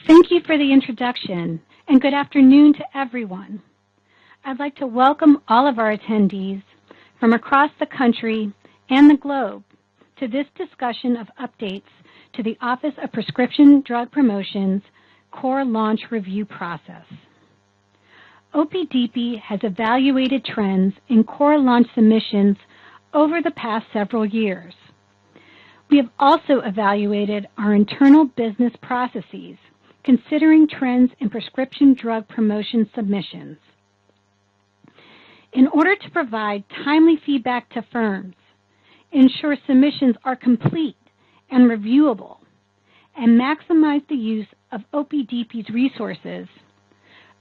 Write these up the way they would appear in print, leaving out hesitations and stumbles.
Thank you for the introduction, and good afternoon to everyone. I'd like to welcome all of our attendees from across the country and the globe to this discussion of updates to the Office of Prescription Drug Promotion's Core Launch Review Process. OPDP has evaluated trends in core launch submissions over the past several years. We have also evaluated our internal business processes, considering trends in prescription drug promotion submissions. In order to provide timely feedback to firms, ensure submissions are complete and reviewable, and maximize the use of OPDP's resources,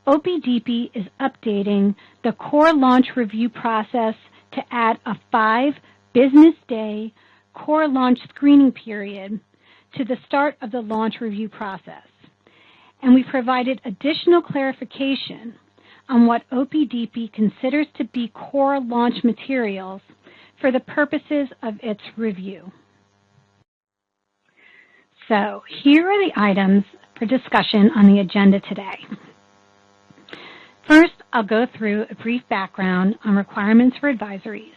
OPDP is updating the core launch review process to add a 5-business-day core launch screening period to the start of the launch review process. And we provided additional clarification on what OPDP considers to be core launch materials for the purposes of its review. So here are the items for discussion on the agenda today. First, I'll go through a brief background on requirements for advisories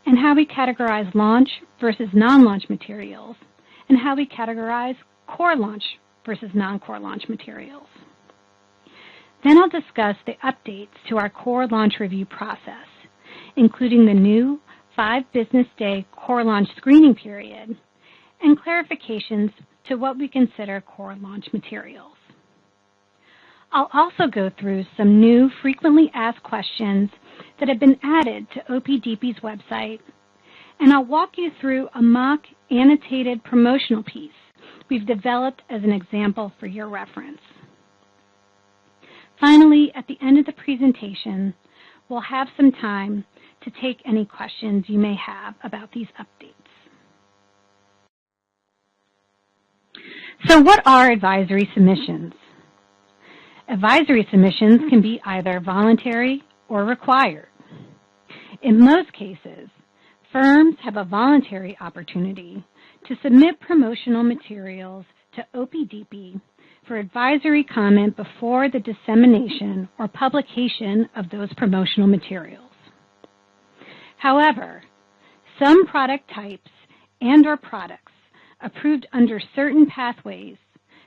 and how we categorize launch versus non-launch materials and how we categorize core launch versus non-core launch materials. Then I'll discuss the updates to our core launch review process, including the new 5-business-day core launch screening period and clarifications to what we consider core launch materials. I'll also go through some new frequently asked questions that have been added to OPDP's website, and I'll walk you through a mock annotated promotional piece we've developed as an example for your reference. Finally, at the end of the presentation, we'll have some time to take any questions you may have about these updates. So what are advisory submissions? Advisory submissions can be either voluntary or required. In most cases, firms have a voluntary opportunity to submit promotional materials to OPDP for advisory comment before the dissemination or publication of those promotional materials. However, some product types and/or products approved under certain pathways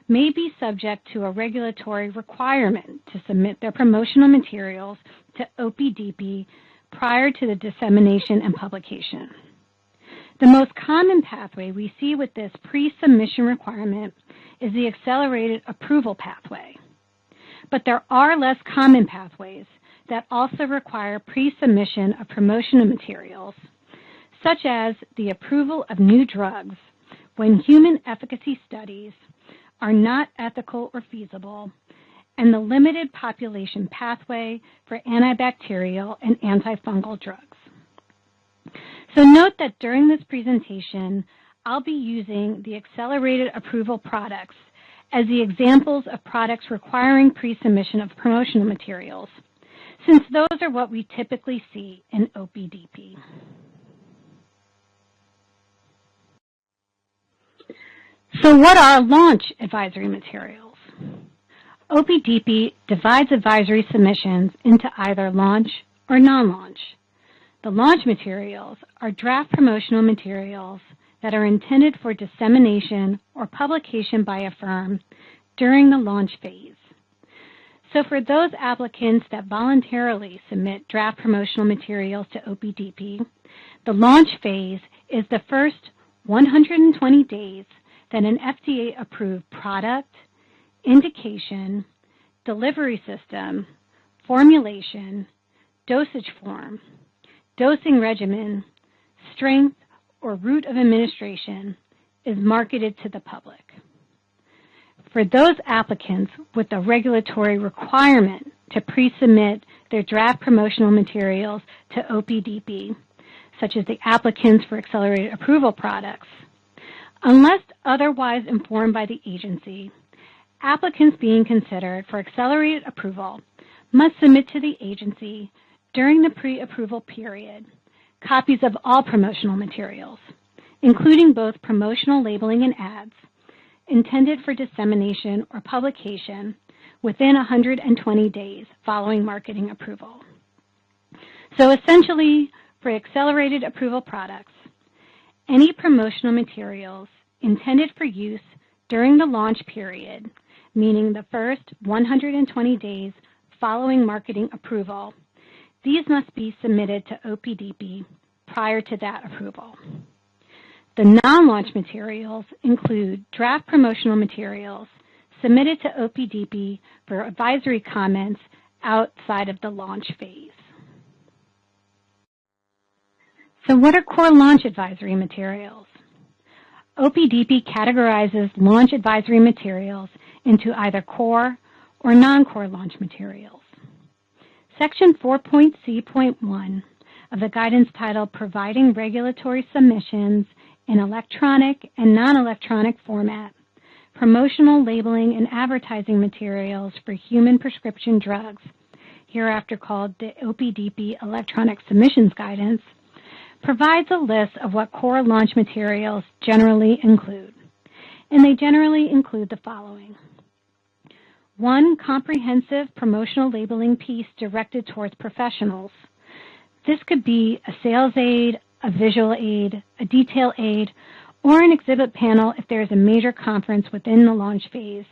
may be subject to a regulatory requirement to submit their promotional materials to OPDP prior to the dissemination and publication. The most common pathway we see with this pre-submission requirement is the accelerated approval pathway. But there are less common pathways that also require pre-submission of promotional materials, such as the approval of new drugs when human efficacy studies are not ethical or feasible, and the limited population pathway for antibacterial and antifungal drugs. So note that during this presentation, I'll be using the accelerated approval products as the examples of products requiring pre-submission of promotional materials, since those are what we typically see in OPDP. So what are launch advisory materials? OPDP divides advisory submissions into either launch or non-launch. The launch materials are draft promotional materials that are intended for dissemination or publication by a firm during the launch phase. So for those applicants that voluntarily submit draft promotional materials to OPDP, the launch phase is the first 120 days that an FDA-approved product, indication, delivery system, formulation, dosage form, dosing regimen, strength, or route of administration is marketed to the public. For those applicants with a regulatory requirement to pre-submit their draft promotional materials to OPDP, such as the applicants for accelerated approval products, unless otherwise informed by the agency, applicants being considered for accelerated approval must submit to the agency during the pre-approval period copies of all promotional materials, including both promotional labeling and ads, intended for dissemination or publication within 120 days following marketing approval. So essentially, for accelerated approval products, any promotional materials intended for use during the launch period, meaning the first 120 days following marketing approval, these must be submitted to OPDP prior to that approval. The non-launch materials include draft promotional materials submitted to OPDP for advisory comments outside of the launch phase. So what are core launch advisory materials? OPDP categorizes launch advisory materials into either core or non-core launch materials. Section 4.C.1 of the guidance titled Providing Regulatory Submissions in Electronic and Non-Electronic Format, Promotional Labeling and Advertising Materials for Human Prescription Drugs, hereafter called the OPDP Electronic Submissions Guidance, provides a list of what core launch materials generally include. And they generally include the following. One comprehensive promotional labeling piece directed towards professionals. This could be a sales aid, a visual aid, a detail aid, or an exhibit panel if there is a major conference within the launch phase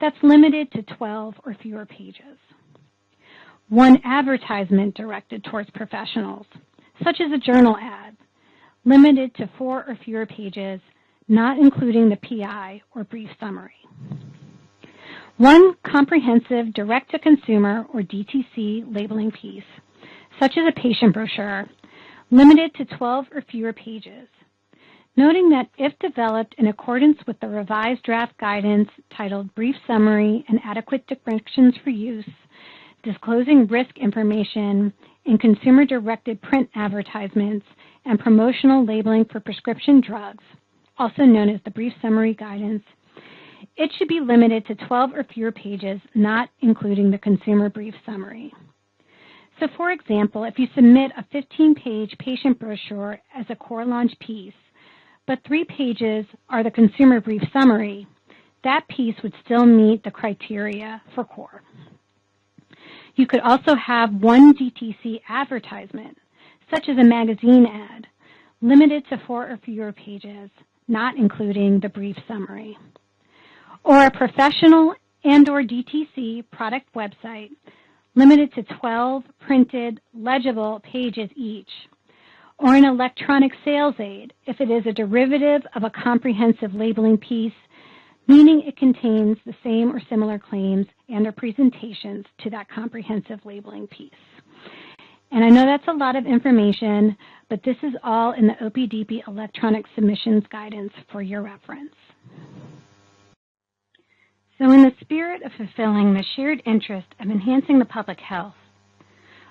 that's limited to 12 or fewer pages. One advertisement directed towards professionals, such as a journal ad, limited to 4 or fewer pages, not including the PI or brief summary. One comprehensive direct-to-consumer or DTC labeling piece, such as a patient brochure, limited to 12 or fewer pages, noting that if developed in accordance with the revised draft guidance titled Brief Summary and Adequate Directions for Use, disclosing risk information in consumer-directed print advertisements and promotional labeling for prescription drugs, also known as the Brief Summary Guidance, it should be limited to 12 or fewer pages, not including the consumer brief summary. So for example, if you submit a 15-page patient brochure as a core launch piece, but 3 pages are the consumer brief summary, that piece would still meet the criteria for core. You could also have one DTC advertisement, such as a magazine ad, limited to 4 or fewer pages, not including the brief summary. Or a professional and/or DTC product website, limited to 12 printed, legible pages each. Or an electronic sales aid, if it is a derivative of a comprehensive labeling piece, meaning it contains the same or similar claims and/or presentations to that comprehensive labeling piece. And I know that's a lot of information, but this is all in the OPDP Electronic Submissions Guidance for your reference. So in the spirit of fulfilling the shared interest of enhancing the public health,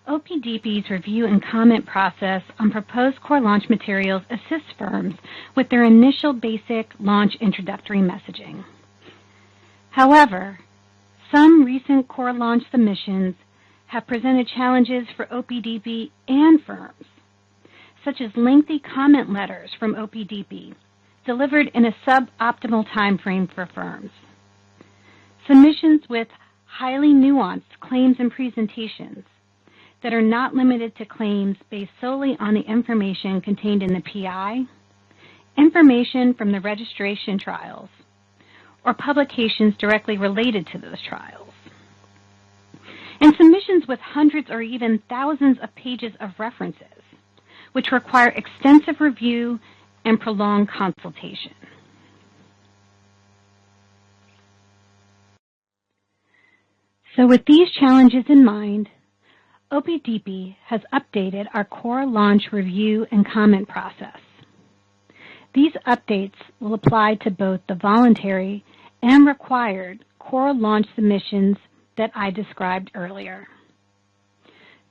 OPDP's review and comment process on proposed core launch materials assists firms with their initial basic launch introductory messaging. However, some recent core launch submissions have presented challenges for OPDP and firms, such as lengthy comment letters from OPDP delivered in a suboptimal time frame for firms. Submissions with highly nuanced claims and presentations that are not limited to claims based solely on the information contained in the PI, information from the registration trials, or publications directly related to those trials. And submissions with hundreds or even thousands of pages of references, which require extensive review and prolonged consultation. So with these challenges in mind, OPDP has updated our core launch review and comment process. These updates will apply to both the voluntary and required core launch submissions that I described earlier.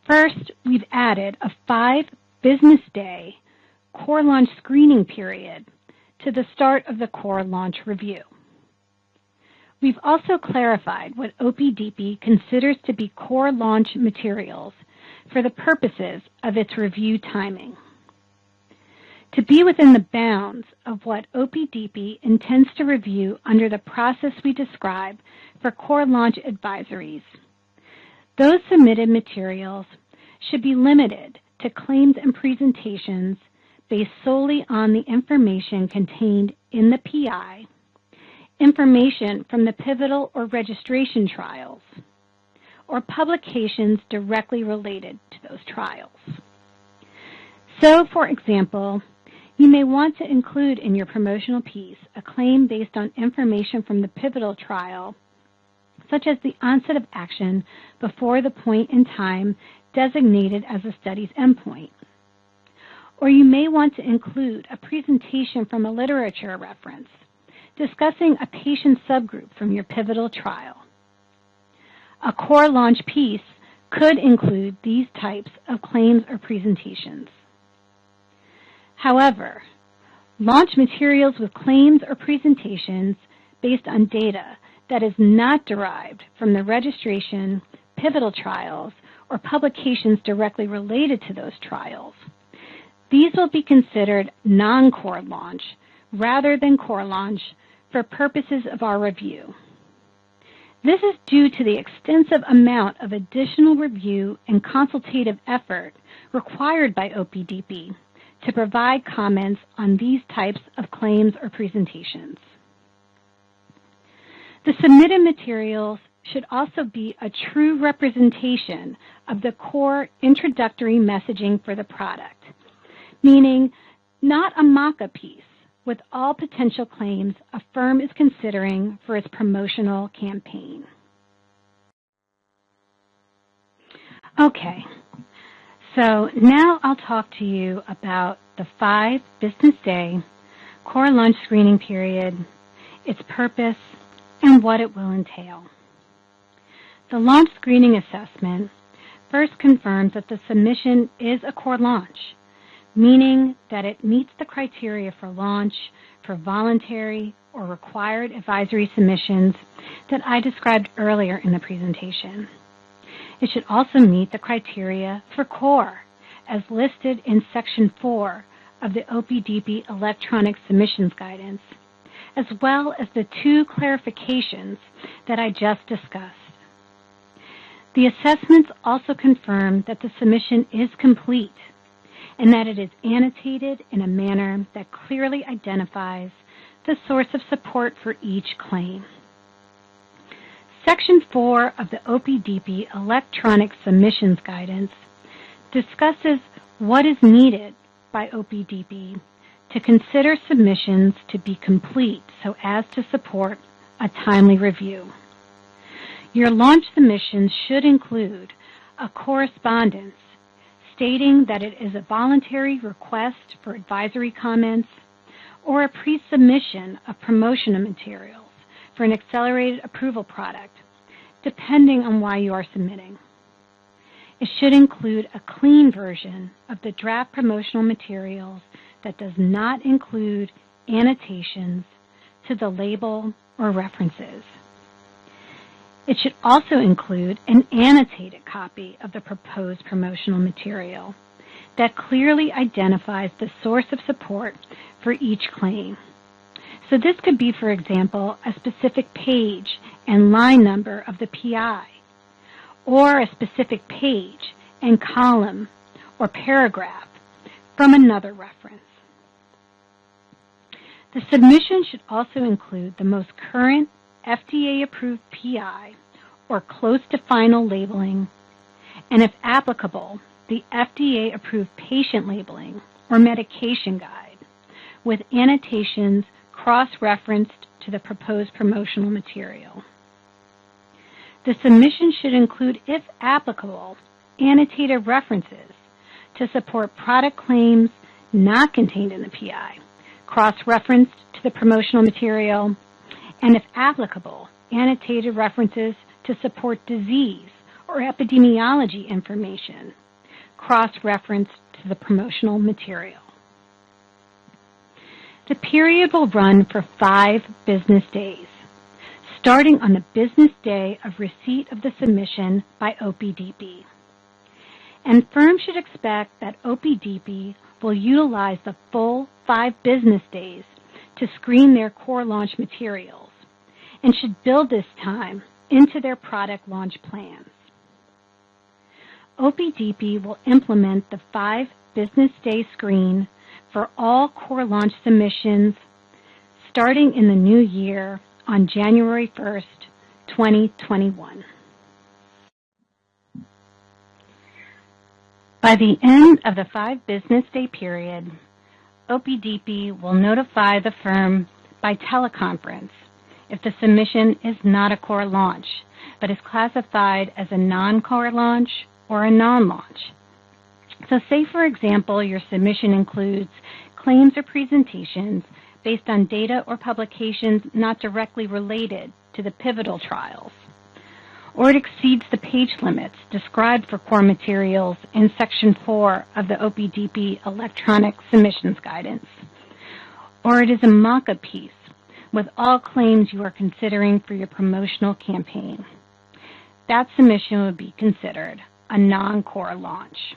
First, we've added a 5-business-day core launch screening period to the start of the core launch review. We've also clarified what OPDP considers to be core launch materials for the purposes of its review timing. to be within the bounds of what OPDP intends to review under the process we describe for core launch advisories. Those submitted materials should be limited to claims and presentations based solely on the information contained in the PI, information from the pivotal or registration trials, or publications directly related to those trials. So, for example, you may want to include in your promotional piece a claim based on information from the pivotal trial, such as the onset of action before the point in time designated as the study's endpoint. Or you may want to include a presentation from a literature reference discussing a patient subgroup from your pivotal trial. A core launch piece could include these types of claims or presentations. However, launch materials with claims or presentations based on data that is not derived from the registration, pivotal trials, or publications directly related to those trials. These will be considered non-core launch rather than core launch for purposes of our review. This is due to the extensive amount of additional review and consultative effort required by OPDP to provide comments on these types of claims or presentations. The submitted materials should also be a true representation of the core introductory messaging for the product, meaning not a mock-up piece with all potential claims a firm is considering for its promotional campaign. Okay. So now I'll talk to you about the 5 business day core launch screening period, its purpose, and what it will entail. The launch screening assessment first confirms that the submission is a core launch, meaning that it meets the criteria for launch for voluntary or required advisory submissions that I described earlier in the presentation. It should also meet the criteria for core, as listed in Section 4 of the OPDP Electronic Submissions Guidance, as well as the 2 clarifications that I just discussed. The assessments also confirm that the submission is complete and that it is annotated in a manner that clearly identifies the source of support for each claim. Section 4 of the OPDP Electronic Submissions Guidance discusses what is needed by OPDP to consider submissions to be complete so as to support a timely review. Your launch submissions should include a correspondence stating that it is a voluntary request for advisory comments or a pre-submission of promotional materials for an accelerated approval product, depending on why you are submitting. It should include a clean version of the draft promotional materials that does not include annotations to the label or references. It should also include an annotated copy of the proposed promotional material that clearly identifies the source of support for each claim. So this could be, for example, a specific page and line number of the PI, or a specific page and column or paragraph from another reference. The submission should also include the most current FDA-approved PI or close to final labeling, and if applicable, the FDA-approved patient labeling or medication guide with annotations cross-referenced to the proposed promotional material. The submission should include, if applicable, annotated references to support product claims not contained in the PI, cross-referenced to the promotional material, and if applicable, annotated references to support disease or epidemiology information, cross-referenced to the promotional material. The period will run for 5 business days, starting on the business day of receipt of the submission by OPDP. And firms should expect that OPDP will utilize the full 5 business days to screen their core launch materials and should build this time into their product launch plans. OPDP will implement the 5 business day screen for all core launch submissions starting in the new year on January 1st, 2021. By the end of the 5 business day period, OPDP will notify the firm by teleconference if the submission is not a core launch, but is classified as a non-core launch or a non-launch. So say, for example, your submission includes claims or presentations based on data or publications not directly related to the pivotal trials, or it exceeds the page limits described for core materials in Section 4 of the OPDP Electronic Submissions Guidance, or it is a mock-up piece with all claims you are considering for your promotional campaign. That submission would be considered a non-core launch.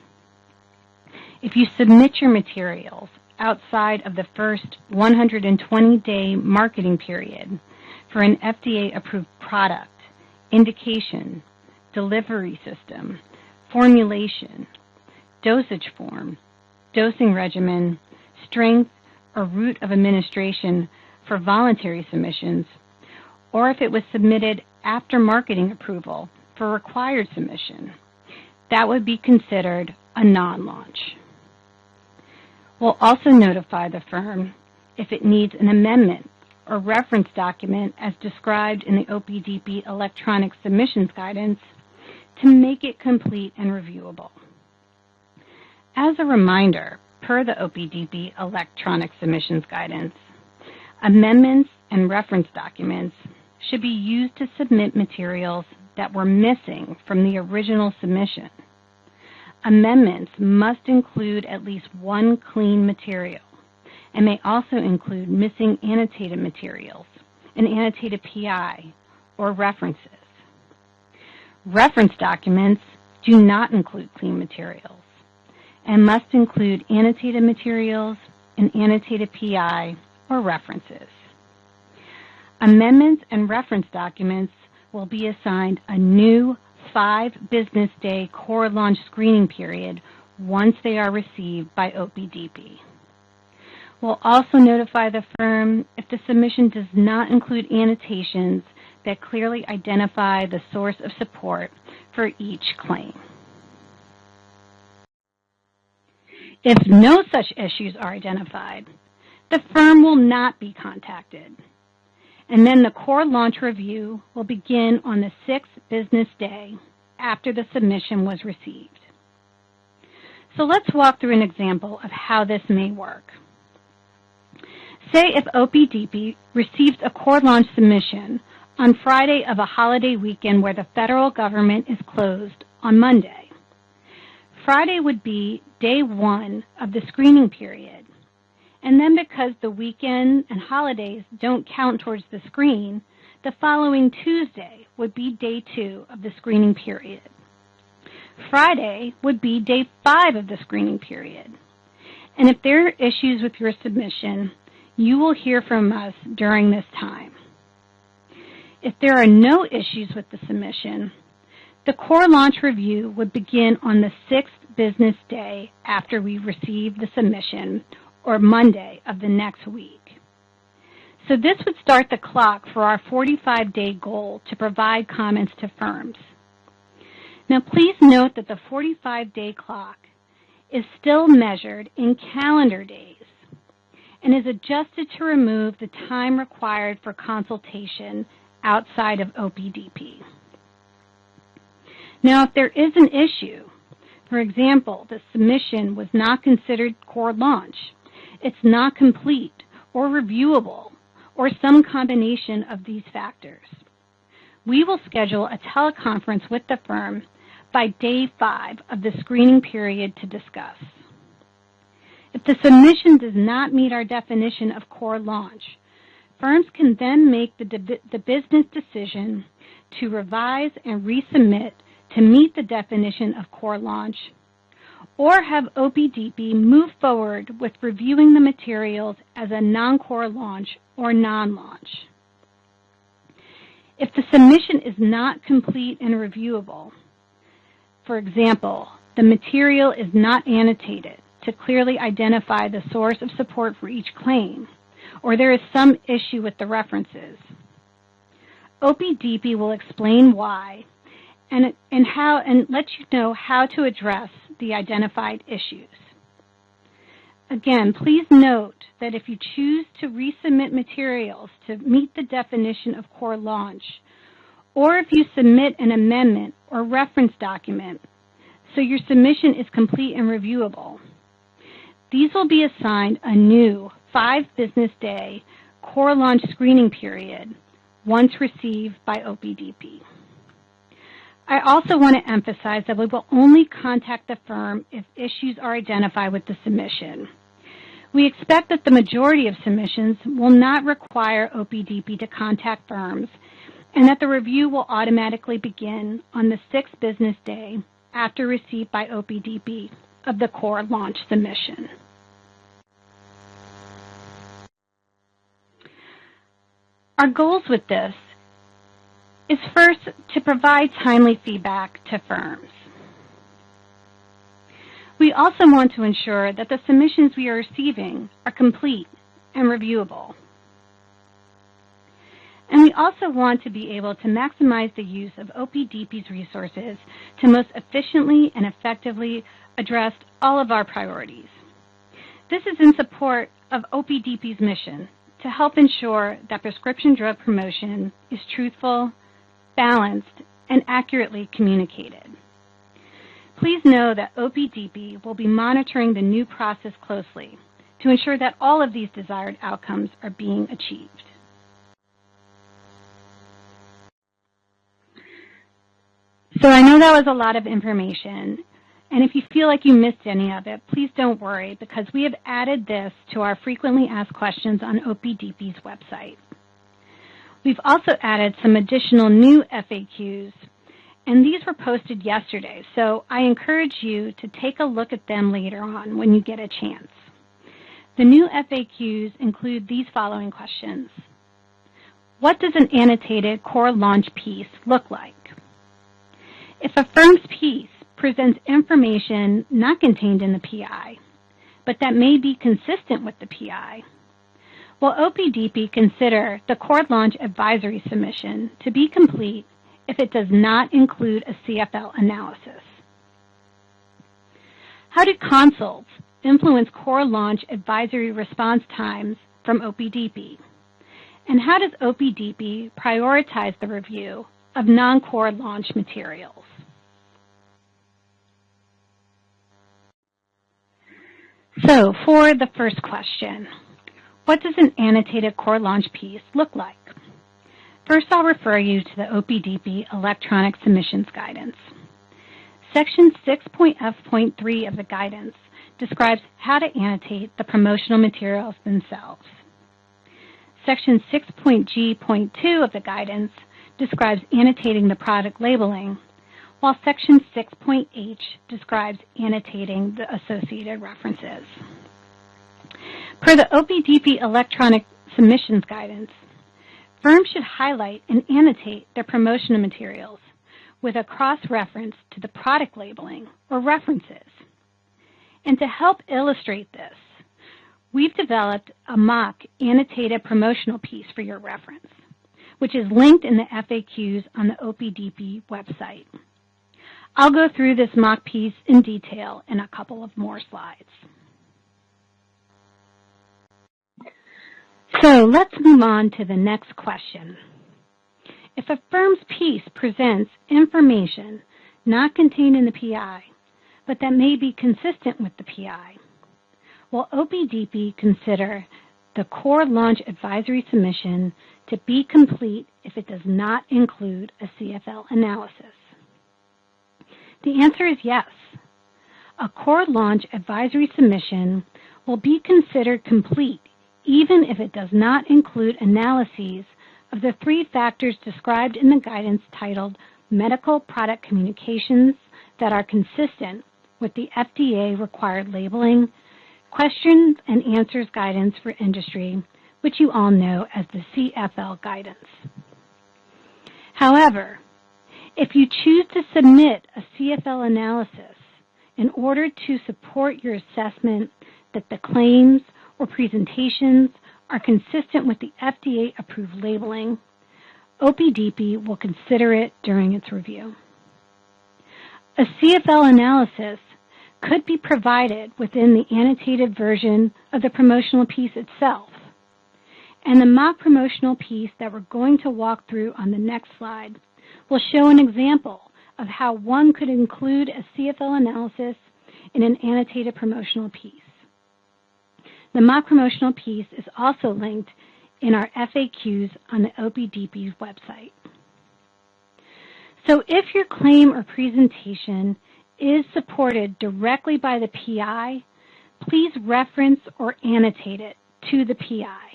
If you submit your materials outside of the first 120-day marketing period for an FDA-approved product, indication, delivery system, formulation, dosage form, dosing regimen, strength, or route of administration for voluntary submissions, or if it was submitted after marketing approval for required submission, that would be considered a non-launch. We'll also notify the firm if it needs an amendment or reference document as described in the OPDP Electronic Submissions Guidance to make it complete and reviewable. As a reminder, per the OPDP Electronic Submissions Guidance, amendments and reference documents should be used to submit materials that were missing from the original submission. Amendments must include at least one clean material and may also include missing annotated materials, an annotated PI, or references. Reference documents do not include clean materials and must include annotated materials, an annotated PI, or references. Amendments and reference documents will be assigned a new 5 business day core launch screening period once they are received by OPDP. We'll also notify the firm if the submission does not include annotations that clearly identify the source of support for each claim. If no such issues are identified, the firm will not be contacted, and then the core launch review will begin on the 6th business day after the submission was received. So let's walk through an example of how this may work. Say if OPDP receives a core launch submission on Friday of a holiday weekend where the federal government is closed on Monday. Friday would be day 1 of the screening period. And then because the weekend and holidays don't count towards the screen, the following Tuesday would be day 2 of the screening period. Friday would be day 5 of the screening period. And if there are issues with your submission, you will hear from us during this time. If there are no issues with the submission, the core launch review would begin on the 6th business day after we receive the submission, or Monday of the next week. So this would start the clock for our 45-day goal to provide comments to firms. Now please note that the 45-day clock is still measured in calendar days and is adjusted to remove the time required for consultation outside of OPDP. Now, if there is an issue, for example, the submission was not considered core launch, it's not complete or reviewable, or some combination of these factors, we will schedule a teleconference with the firm by day 5 of the screening period to discuss. If the submission does not meet our definition of core launch, firms can then make the business decision to revise and resubmit to meet the definition of core launch, or have OPDP move forward with reviewing the materials as a non-core launch or non-launch. If the submission is not complete and reviewable, for example, the material is not annotated to clearly identify the source of support for each claim, or there is some issue with the references, OPDP will explain why and let you know how to address the identified issues. Again, please note that if you choose to resubmit materials to meet the definition of core launch, or if you submit an amendment or reference document so your submission is complete and reviewable, these will be assigned a new 5-business-day core launch screening period once received by OPDP. I also want to emphasize that we will only contact the firm if issues are identified with the submission. We expect that the majority of submissions will not require OPDP to contact firms and that the review will automatically begin on the 6th business day after receipt by OPDP of the core launch submission. Our goals with this is first to provide timely feedback to firms. We also want to ensure that the submissions we are receiving are complete and reviewable. And we also want to be able to maximize the use of OPDP's resources to most efficiently and effectively address all of our priorities. This is in support of OPDP's mission to help ensure that prescription drug promotion is truthful, balanced, and accurately communicated. Please know that OPDP will be monitoring the new process closely to ensure that all of these desired outcomes are being achieved. So I know that was a lot of information, and if you feel like you missed any of it, please don't worry, because we have added this to our frequently asked questions on OPDP's website. We've also added some additional new FAQs, and these were posted yesterday, so I encourage you to take a look at them later on when you get a chance. The new FAQs include these following questions. What does an annotated core launch piece look like? If a firm's piece presents information not contained in the PI, but that may be consistent with the PI, will OPDP consider the core launch advisory submission to be complete if it does not include a CFL analysis? How do consults influence core launch advisory response times from OPDP? And how does OPDP prioritize the review of non-core launch materials? So for the first question, what does an annotated core launch piece look like? First, I'll refer you to the OPDP Electronic Submissions Guidance. Section 6.F.3 of the guidance describes how to annotate the promotional materials themselves. Section 6.G.2 of the guidance describes annotating the product labeling, while Section 6.H describes annotating the associated references. Per the OPDP Electronic Submissions Guidance, firms should highlight and annotate their promotional materials with a cross-reference to the product labeling or references. And to help illustrate this, we've developed a mock annotated promotional piece for your reference, which is linked in the FAQs on the OPDP website. I'll go through this mock piece in detail in a couple of more slides. So let's move on to the next question. If a firm's piece presents information not contained in the PI, but that may be consistent with the PI, will OPDP consider the core launch advisory submission to be complete if it does not include a CFL analysis? The answer is yes. A core launch advisory submission will be considered complete even if it does not include analyses of the 3 factors described in the guidance titled Medical Product Communications that are consistent with the FDA required labeling, questions and answers guidance for industry, which you all know as the CFL guidance. However, if you choose to submit a CFL analysis in order to support your assessment that the claims or presentations are consistent with the FDA-approved labeling, OPDP will consider it during its review. A CFL analysis could be provided within the annotated version of the promotional piece itself. And the mock promotional piece that we're going to walk through on the next slide will show an example of how one could include a CFL analysis in an annotated promotional piece. The mock promotional piece is also linked in our FAQs on the OPDP's website. So if your claim or presentation is supported directly by the PI, please reference or annotate it to the PI.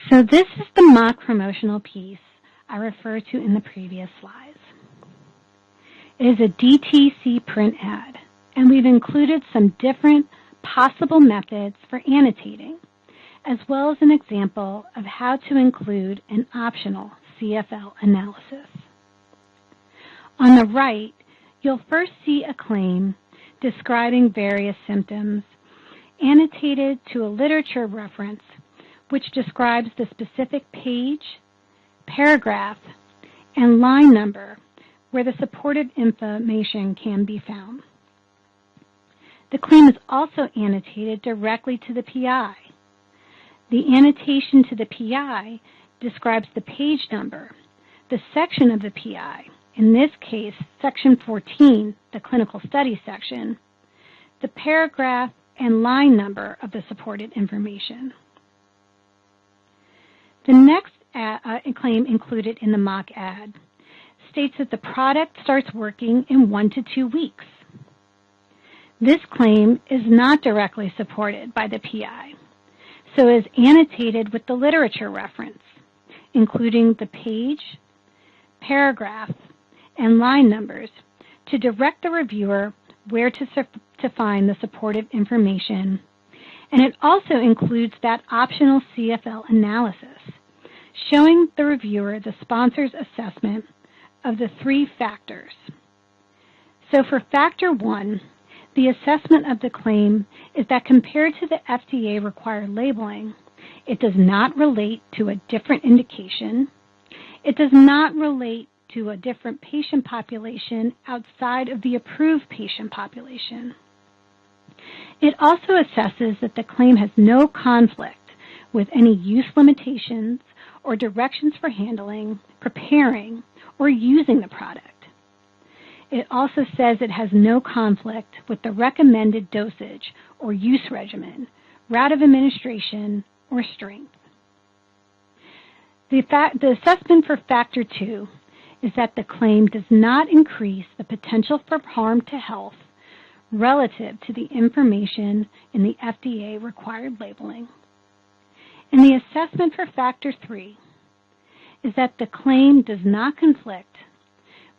So this is the mock promotional piece I referred to in the previous slides. It is a DTC print ad, and we've included some different possible methods for annotating, as well as an example of how to include an optional CFL analysis. On the right, you'll first see a claim describing various symptoms, annotated to a literature reference which describes the specific page, paragraph, and line number where the supportive information can be found. The claim is also annotated directly to the PI. The annotation to the PI describes the page number, the section of the PI, in this case, section 14, the clinical study section, the paragraph and line number of the supported information. The next claim included in the mock ad states that the product starts working in 1 to 2 weeks. This claim is not directly supported by the PI, so is annotated with the literature reference, including the page, paragraph, and line numbers to direct the reviewer where to find the supportive information. And it also includes that optional CFL analysis, showing the reviewer the sponsor's assessment of the 3 factors. So for factor 1, the assessment of the claim is that compared to the FDA-required labeling, it does not relate to a different indication. It does not relate to a different patient population outside of the approved patient population. It also assesses that the claim has no conflict with any use limitations or directions for handling, preparing, or using the product. It also says it has no conflict with the recommended dosage or use regimen, route of administration, or strength. The assessment for factor 2 is that the claim does not increase the potential for harm to health relative to the information in the FDA-required labeling. And the assessment for factor 3 is that the claim does not conflict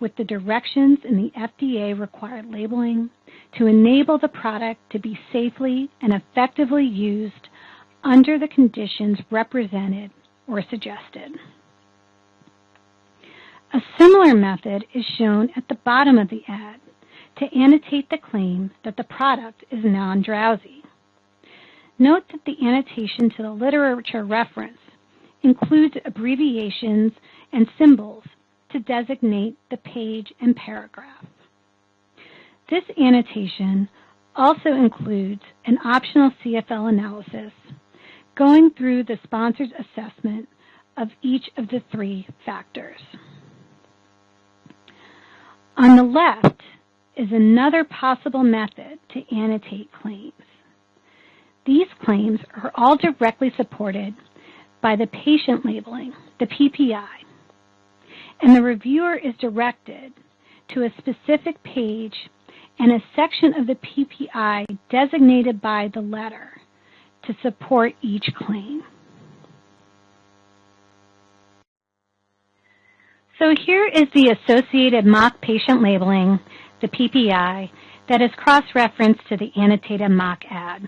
with the directions in the FDA-required labeling to enable the product to be safely and effectively used under the conditions represented or suggested. A similar method is shown at the bottom of the ad to annotate the claim that the product is non-drowsy. Note that the annotation to the literature reference includes abbreviations and symbols to designate the page and paragraph. This annotation also includes an optional CFL analysis going through the sponsor's assessment of each of the 3 factors. On the left is another possible method to annotate claims. These claims are all directly supported by the patient labeling, the PPI, and the reviewer is directed to a specific page and a section of the PPI designated by the letter to support each claim. So here is the associated mock patient labeling, the PPI, that is cross-referenced to the annotated mock ad.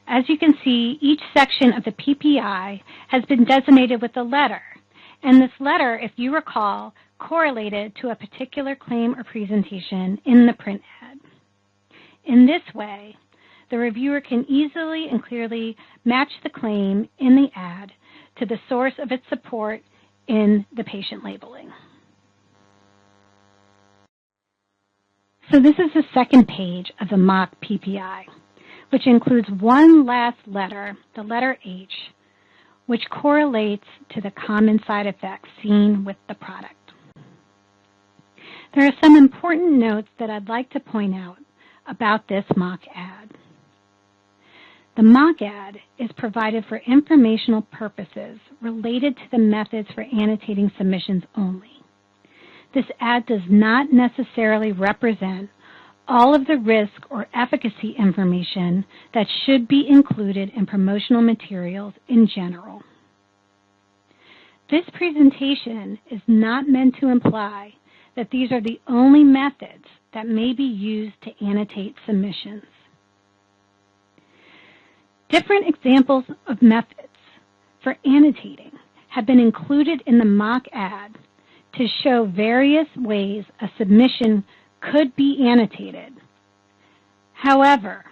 As you can see, each section of the PPI has been designated with a letter, and this letter, if you recall, correlated to a particular claim or presentation in the print ad. In this way, the reviewer can easily and clearly match the claim in the ad to the source of its support in the patient labeling. So this is the second page of the mock PPI, which includes one last letter, the letter H, which correlates to the common side effects seen with the product. There are some important notes that I'd like to point out about this mock ad. The mock ad is provided for informational purposes related to the methods for annotating submissions only. This ad does not necessarily represent all of the risk or efficacy information that should be included in promotional materials in general. This presentation is not meant to imply that these are the only methods that may be used to annotate submissions. Different examples of methods for annotating have been included in the mock ad to show various ways a submission could be annotated. However,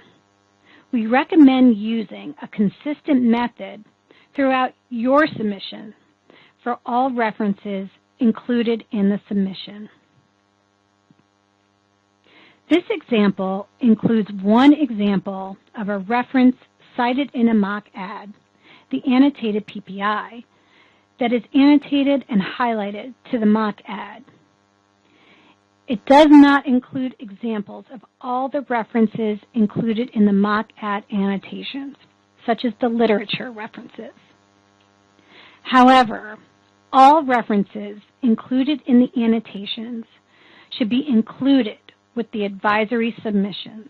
we recommend using a consistent method throughout your submission for all references included in the submission. This example includes one example of a reference cited in a mock ad, the annotated PPI, that is annotated and highlighted to the mock ad. It does not include examples of all the references included in the mock ad annotations, such as the literature references. However, all references included in the annotations should be included with the advisory submissions.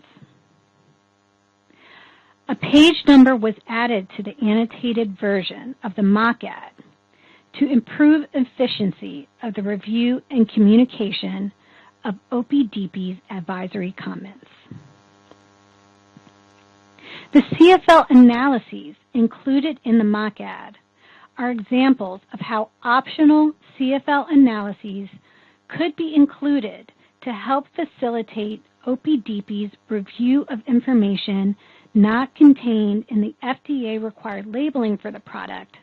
A page number was added to the annotated version of the mock ad to improve efficiency of the review and communication of OPDP's advisory comments. The CFL analyses included in the mock ad are examples of how optional CFL analyses could be included to help facilitate OPDP's review of information not contained in the FDA-required labeling for the product,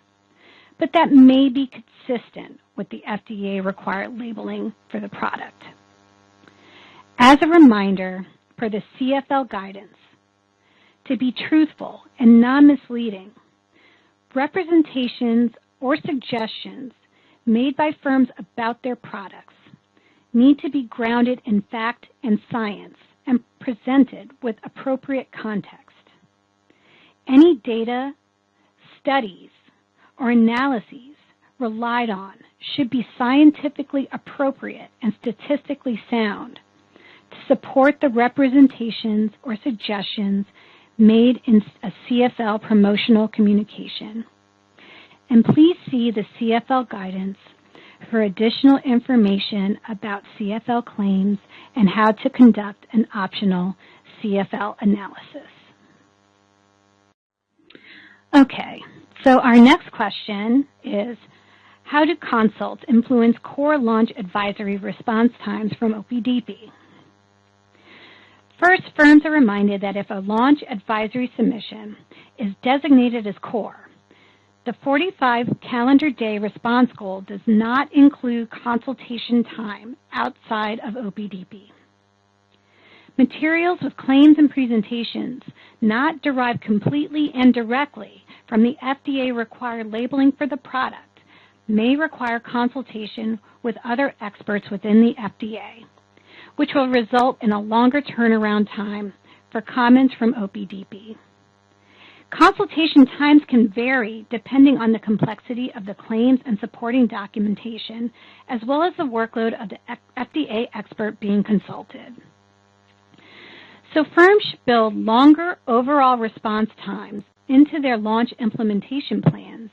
but that may be consistent with the FDA-required labeling for the product. As a reminder, per the CFL guidance, to be truthful and non-misleading, representations or suggestions made by firms about their products need to be grounded in fact and science and presented with appropriate context. Any data, studies, or analyses relied on should be scientifically appropriate and statistically sound to support the representations or suggestions made in a CFL promotional communication. And please see the CFL guidance for additional information about CFL claims and how to conduct an optional CFL analysis. Okay, so our next question is, how do consults influence core launch advisory response times from OPDP? First, firms are reminded that if a launch advisory submission is designated as core, the 45 calendar day response goal does not include consultation time outside of OPDP. Materials with claims and presentations not derived completely and directly from the FDA-required labeling for the product may require consultation with other experts within the FDA, which will result in a longer turnaround time for comments from OPDP. Consultation times can vary depending on the complexity of the claims and supporting documentation, as well as the workload of the FDA expert being consulted. So firms should build longer overall response times into their launch implementation plans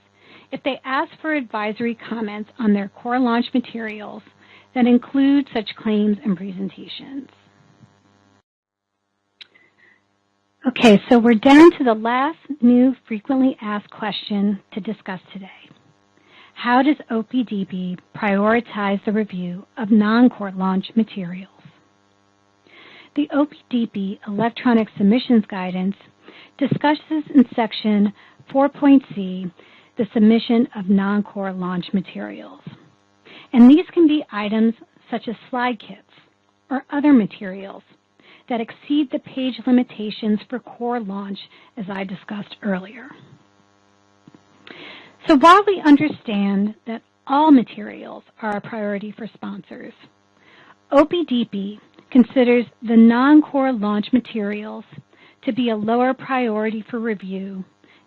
if they ask for advisory comments on their core launch materials that include such claims and presentations. Okay, so we're down to the last new frequently asked question to discuss today. How does OPDP prioritize the review of non-core launch materials? The OPDP Electronic Submissions Guidance discusses in Section 4.c the submission of non-core launch materials. And these can be items such as slide kits or other materials that exceed the page limitations for core launch, as I discussed earlier. So while we understand that all materials are a priority for sponsors, OPDP considers the non-core launch materials to be a lower priority for review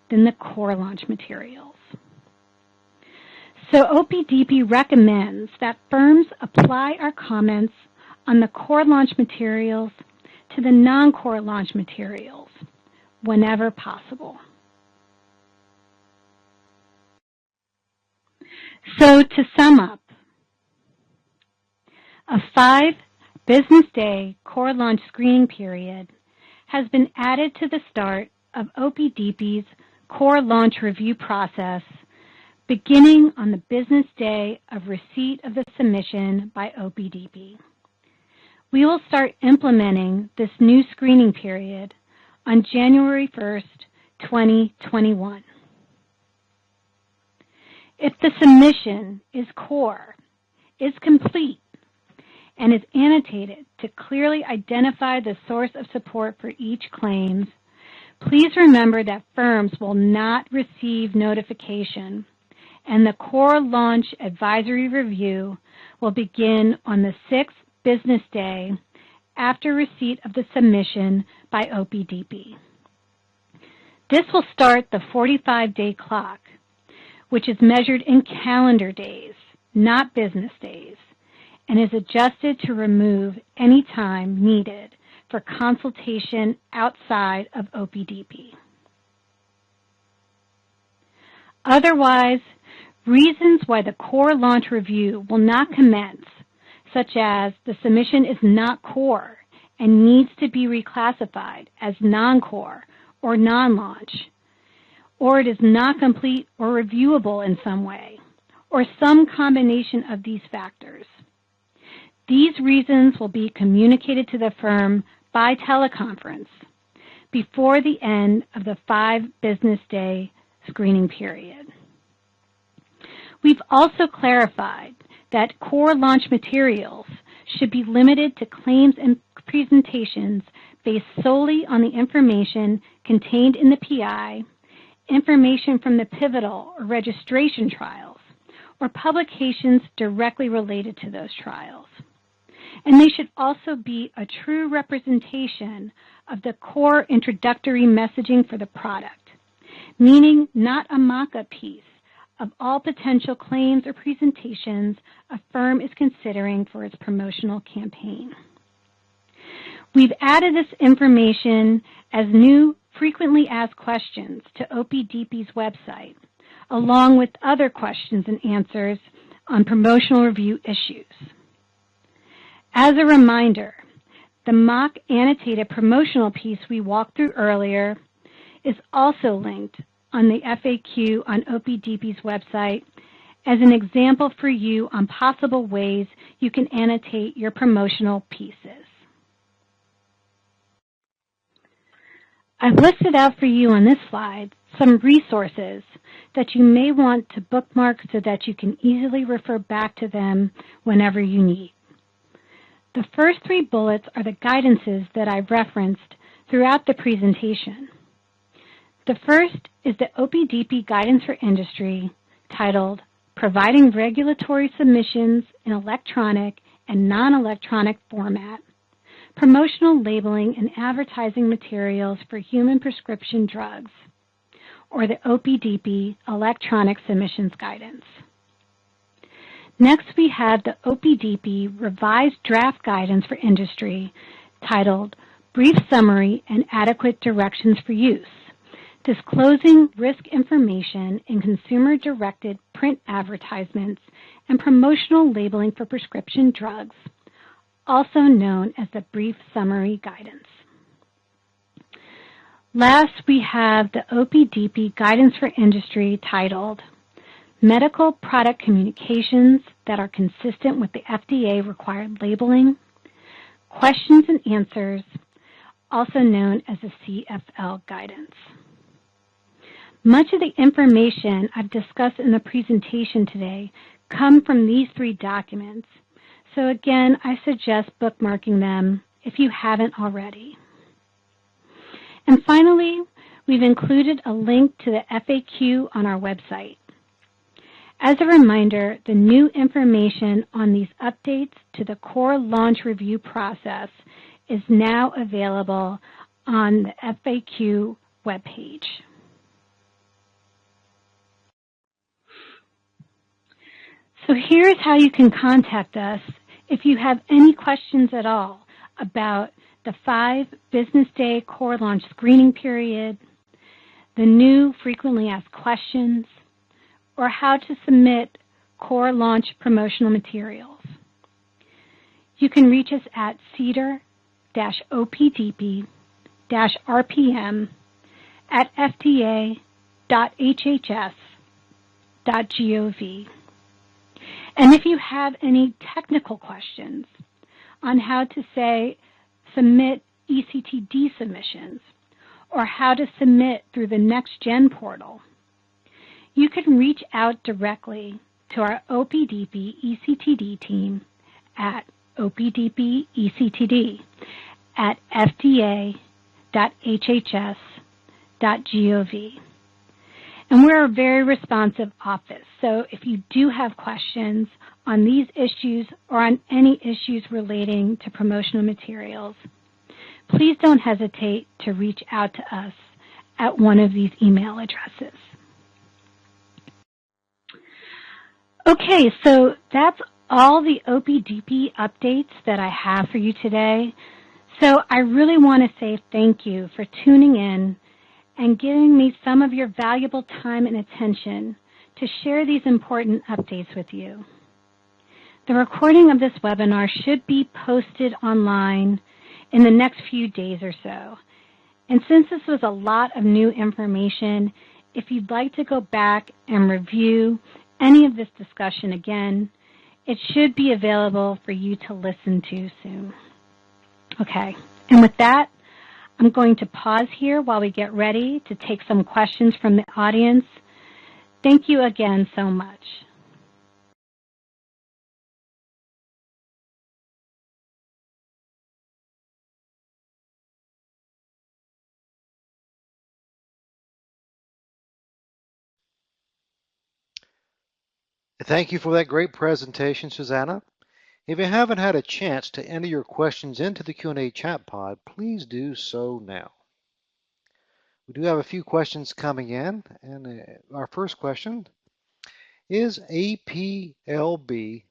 than the core launch materials. So OPDP recommends that firms apply our comments on the core launch materials to the non-core launch materials whenever possible. So to sum up, a 5-business-day core launch screening period has been added to the start of OPDP's core launch review process beginning on the business day of receipt of the submission by OPDP. We will start implementing this new screening period on January 1st, 2021. If the submission is core, is complete, and is annotated to clearly identify the source of support for each claim, please remember that firms will not receive notification, and the core launch advisory review will begin on the 6th business day after receipt of the submission by OPDP. This will start the 45-day clock, which is measured in calendar days, not business days, and is adjusted to remove any time needed for consultation outside of OPDP. Otherwise, reasons why the core launch review will not commence, such as the submission is not core and needs to be reclassified as non-core or non-launch, or it is not complete or reviewable in some way, or some combination of these factors. These reasons will be communicated to the firm by teleconference before the end of the 5-business-day screening period. We've also clarified that core launch materials should be limited to claims and presentations based solely on the information contained in the PI, information from the pivotal or registration trials, or publications directly related to those trials. And they should also be a true representation of the core introductory messaging for the product, meaning not a mock-up piece of all potential claims or presentations a firm is considering for its promotional campaign. We've added this information as new frequently asked questions to OPDP's website, along with other questions and answers on promotional review issues. As a reminder, the mock annotated promotional piece we walked through earlier is also linked on the FAQ on OPDP's website as an example for you on possible ways you can annotate your promotional pieces. I've listed out for you on this slide some resources that you may want to bookmark so that you can easily refer back to them whenever you need. The first 3 bullets are the guidances that I've referenced throughout the presentation. The first is the OPDP Guidance for Industry titled Providing Regulatory Submissions in Electronic and Non-Electronic Format, Promotional Labeling and Advertising Materials for Human Prescription Drugs, or the OPDP Electronic Submissions Guidance. Next, we have the OPDP Revised Draft Guidance for Industry titled Brief Summary and Adequate Directions for Use, disclosing risk information in consumer-directed print advertisements and promotional labeling for prescription drugs, also known as the Brief Summary Guidance. Last, we have the OPDP Guidance for Industry titled Medical Product Communications that are consistent with the FDA required labeling, Questions and Answers, also known as the CFL Guidance. Much of the information I've discussed in the presentation today come from these three documents, so again, I suggest bookmarking them if you haven't already. And finally, we've included a link to the FAQ on our website. As a reminder, the new information on these updates to the core launch review process is now available on the FAQ webpage. So here's how you can contact us if you have any questions at all about the 5 business day core launch screening period, the new frequently asked questions, or how to submit core launch promotional materials. You can reach us at cedar-opdp-rpm@fda.hhs.gov. And if you have any technical questions on how to, say, submit ECTD submissions or how to submit through the NextGen portal, you can reach out directly to our OPDP ECTD team at opdp-ectd@fda.hhs.gov. And we're a very responsive office, so if you do have questions on these issues or on any issues relating to promotional materials, please don't hesitate to reach out to us at one of these email addresses. Okay, so that's all the OPDP updates that I have for you today. So I really want to say thank you for tuning in and giving me some of your valuable time and attention to share these important updates with you. The recording of this webinar should be posted online in the next few days or so. And since this was a lot of new information, if you'd like to go back and review any of this discussion again, it should be available for you to listen to soon. Okay, and with that, I'm going to pause here while we get ready to take some questions from the audience. Thank you again so much. Thank you for that great presentation, Susannah. If you haven't had a chance to enter your questions into the Q&A chat pod, please do so now. We do have a few questions coming in, and our first question is APLB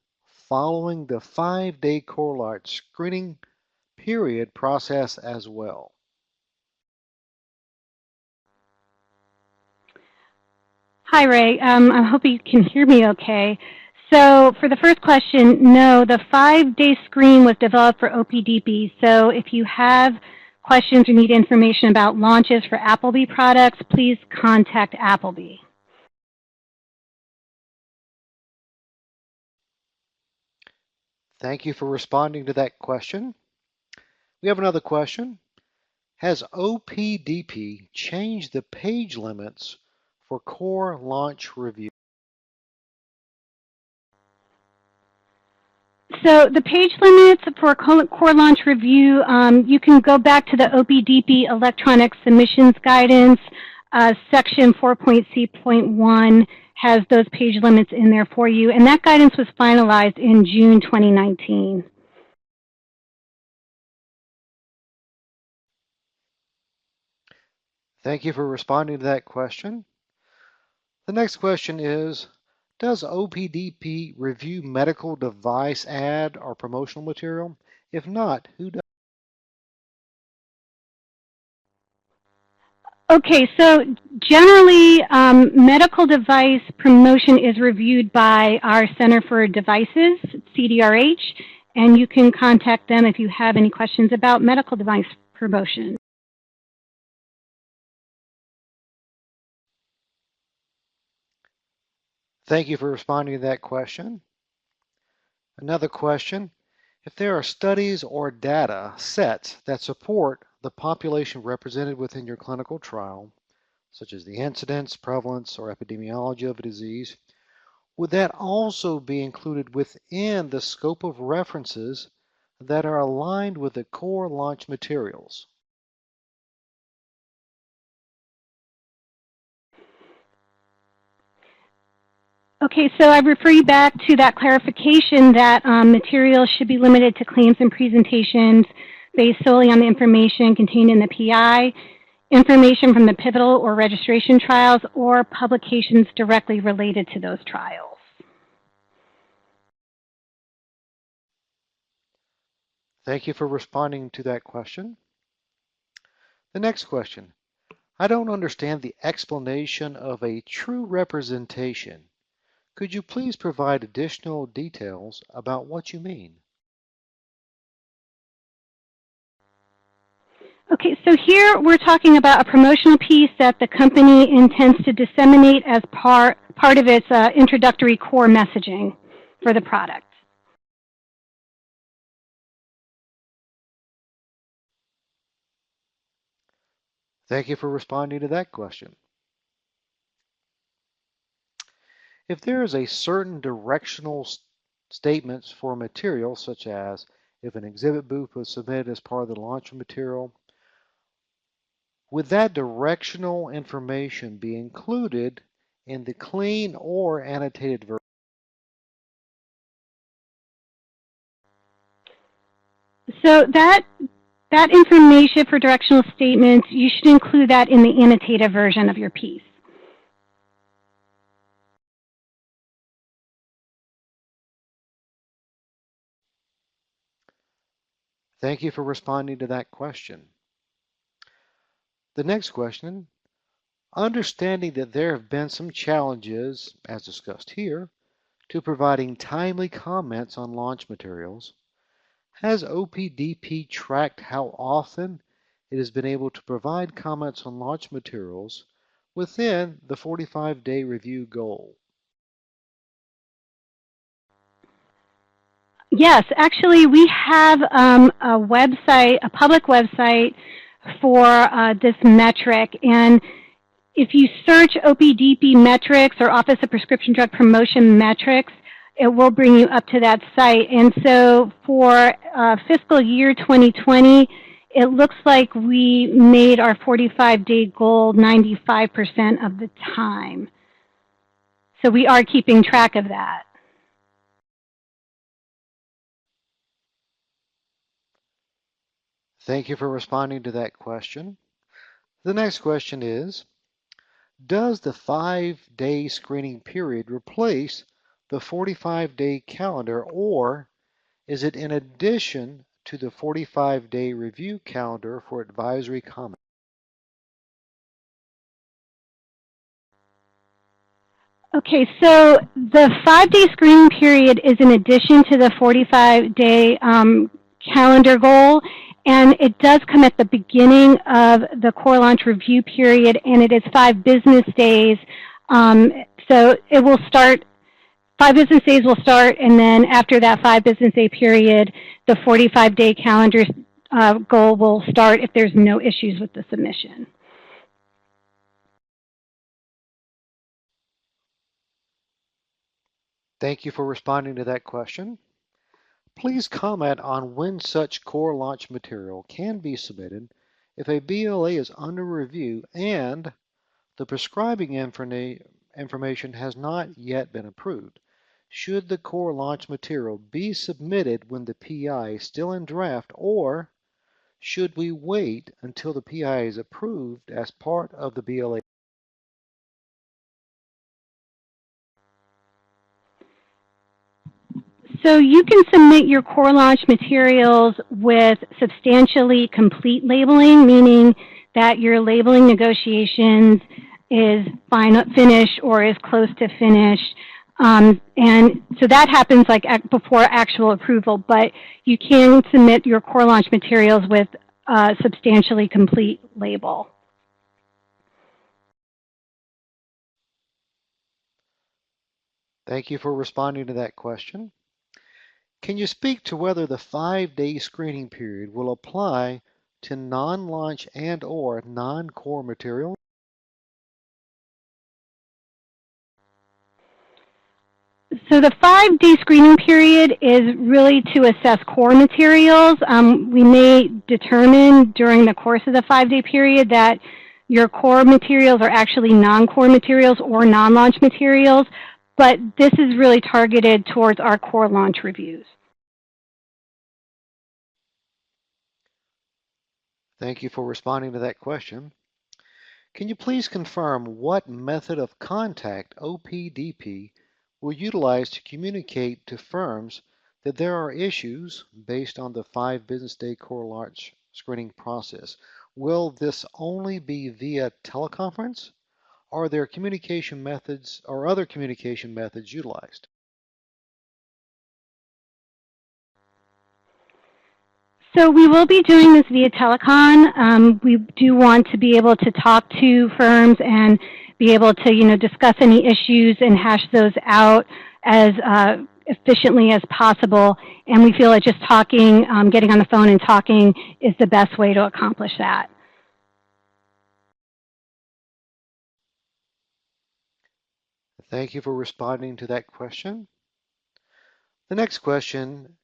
following the 5-day core launch screening period process as well? Hi, Ray. I hope you can hear me okay. So for the first question, no, the 5-day screen was developed for OPDP. So if you have questions or need information about launches for Appleby products, please contact Appleby. Thank you for responding to that question. We have another question. Has OPDP changed the page limits for core launch review? So the page limits for core launch review, you can go back to the OPDP Electronic Submissions Guidance. Section 4.C.1 has those page limits in there for you, and that guidance was finalized in June 2019. Thank you for responding to that question. The next question is, does OPDP review medical device ad or promotional material? If not, who does? Okay, so generally, medical device promotion is reviewed by our Center for Devices, CDRH, and you can contact them if you have any questions about medical device promotion. Thank you for responding to that question. Another question, if there are studies or data sets that support the population represented within your clinical trial, such as the incidence, prevalence, or epidemiology of a disease, would that also be included within the scope of references that are aligned with the core launch materials? Okay, so I refer you back to that clarification that materials should be limited to claims and presentations based solely on the information contained in the PI, information from the pivotal or registration trials, or publications directly related to those trials. Thank you for responding to that question. The next question, I don't understand the explanation of a true representation. Could you please provide additional details about what you mean? Okay, so here we're talking about a promotional piece that the company intends to disseminate as part of its introductory core messaging for the product. Thank you for responding to that question. If there is a certain directional statements for material, such as if an exhibit booth was submitted as part of the launch material, would that directional information be included in the clean or annotated version? So that information for directional statements, you should include that in the annotated version of your piece. Thank you for responding to that question. The next question, understanding that there have been some challenges, as discussed here, to providing timely comments on launch materials, has OPDP tracked how often it has been able to provide comments on launch materials within the 45-day review goal? Yes, actually we have a website, a public website for this metric, and if you search OPDP metrics or Office of Prescription Drug Promotion metrics, it will bring you up to that site. And so for fiscal year 2020, it looks like we made our 45-day goal 95% of the time. So we are keeping track of that. Thank you for responding to that question. The next question is, does the 5-day screening period replace the 45-day calendar, or is it in addition to the 45-day review calendar for advisory comments? Okay, so the 5-day screening period is in addition to the 45-day calendar goal, and it does come at the beginning of the core launch review period, and it is 5 business days. So it will start, 5 business days will start, and then after that 5 business day period, the 45-day calendar goal will start if there's no issues with the submission. Thank you for responding to that question. Please comment on when such core launch material can be submitted if a BLA is under review and the prescribing information has not yet been approved. Should the core launch material be submitted when the PI is still in draft, or should we wait until the PI is approved as part of the BLA? So you can submit your core launch materials with substantially complete labeling, meaning that your labeling negotiations is finished or is close to finished. And so that happens like before actual approval, but you can submit your core launch materials with a substantially complete label. Thank you for responding to that question. Can you speak to whether the 5-day screening period will apply to non-launch and/or non-core materials? So the 5-day screening period is really to assess core materials. We may determine during the course of the 5-day period that your core materials are actually non-core materials or non-launch materials, but this is really targeted towards our core launch reviews. Thank you for responding to that question. Can you please confirm what method of contact OPDP will utilize to communicate to firms that there are issues based on the 5 business day core launch screening process? Will this only be via teleconference? Are there communication methods or other communication methods utilized? So we will be doing this via telecon. We do want to be able to talk to firms and be able to, discuss any issues and hash those out as efficiently as possible. And we feel that just talking, getting on the phone and talking is the best way to accomplish that. Thank you for responding to that question. The next question: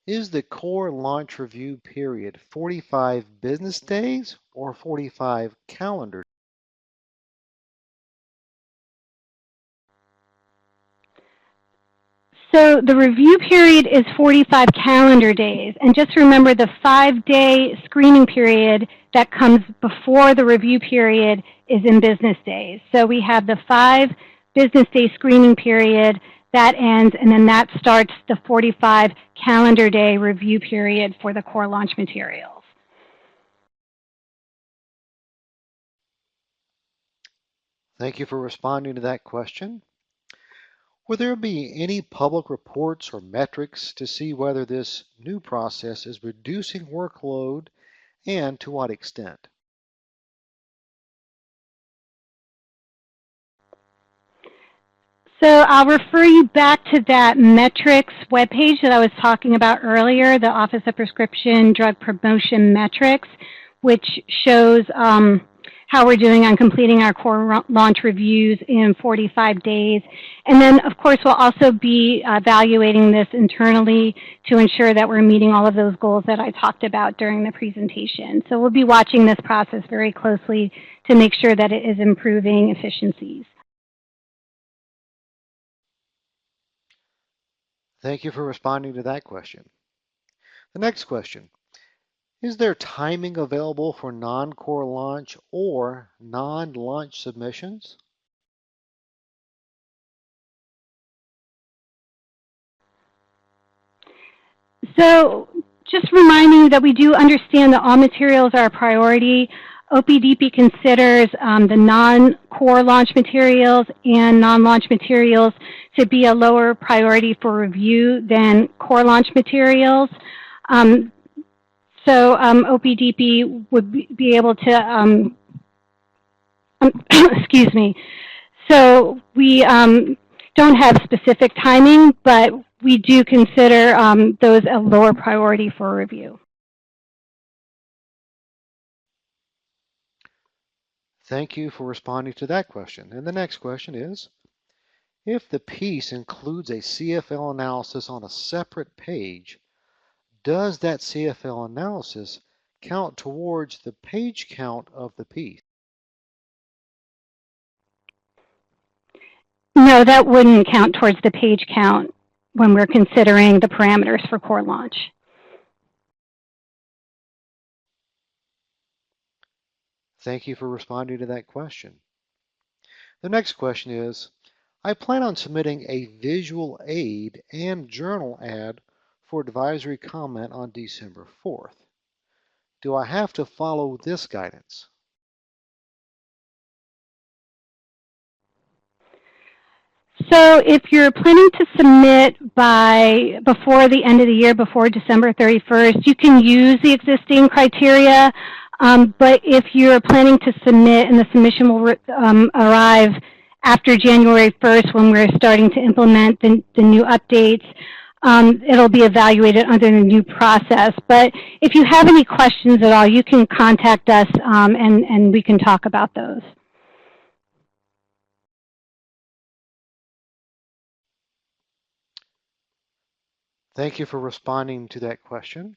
is the core launch review period 45 business days or 45 calendar? So the review period is 45 calendar days. And just remember the 5-day screening period that comes before the review period is in business days. So we have the 5 business day screening period that ends, and then that starts the 45 calendar day review period for the core launch materials. Thank you for responding to that question. Will there be any public reports or metrics to see whether this new process is reducing workload and to what extent? So I'll refer you back to that metrics webpage that I was talking about earlier, the Office of Prescription Drug Promotion Metrics, which shows how we're doing on completing our core launch reviews in 45 days. And then, of course, we'll also be evaluating this internally to ensure that we're meeting all of those goals that I talked about during the presentation. So we'll be watching this process very closely to make sure that it is improving efficiencies. Thank you for responding to that question. The next question: is there timing available for non-core launch or non-launch submissions? So just reminding you that we do understand that all materials are a priority. OPDP considers the non-core launch materials and non-launch materials to be a lower priority for review than core launch materials. So OPDP would be able to, excuse me. So we don't have specific timing, but we do consider those a lower priority for review. Thank you for responding to that question. And the next question is: if the piece includes a CFL analysis on a separate page, does that CFL analysis count towards the page count of the piece? No, that wouldn't count towards the page count when we're considering the parameters for core launch. Thank you for responding to that question. The next question is: I plan on submitting a visual aid and journal ad for advisory comment on December 4th. Do I have to follow this guidance? So if you're planning to submit before the end of the year, before December 31st, you can use the existing criteria. But if you're planning to submit and the submission will arrive after January 1st when we're starting to implement the new updates, it'll be evaluated under the new process. But if you have any questions at all, you can contact us and we can talk about those. Thank you for responding to that question.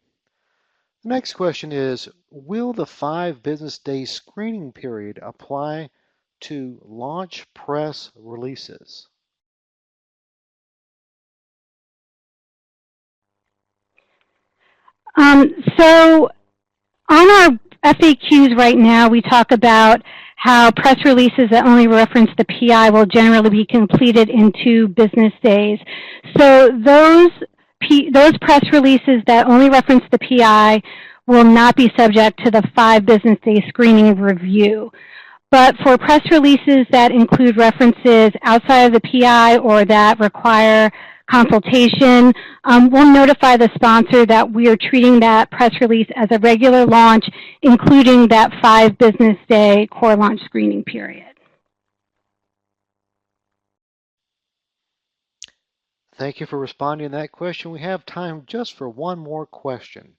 The next question is, will the 5 business day screening period apply to launch press releases? So on our FAQs right now, we talk about how press releases that only reference the PI will generally be completed in 2 business days. So those press releases that only reference the PI will not be subject to the 5 business day screening review. But for press releases that include references outside of the PI or that require consultation, we'll notify the sponsor that we are treating that press release as a regular launch, including that 5 business day core launch screening period. Thank you for responding to that question. We have time just for one more question.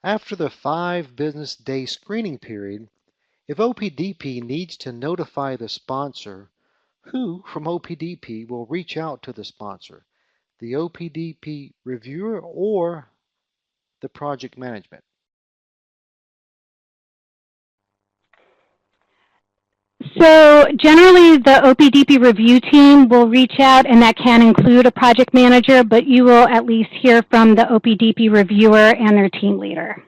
After the 5 business day screening period, if OPDP needs to notify the sponsor, who from OPDP will reach out to the sponsor? The OPDP reviewer or the project management? So generally the OPDP review team will reach out, and that can include a project manager, but you will at least hear from the OPDP reviewer and their team leader.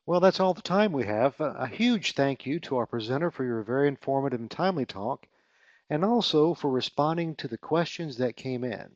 Well, that's all the time we have. A huge thank you to our presenter for your very informative and timely talk, and also for responding to the questions that came in.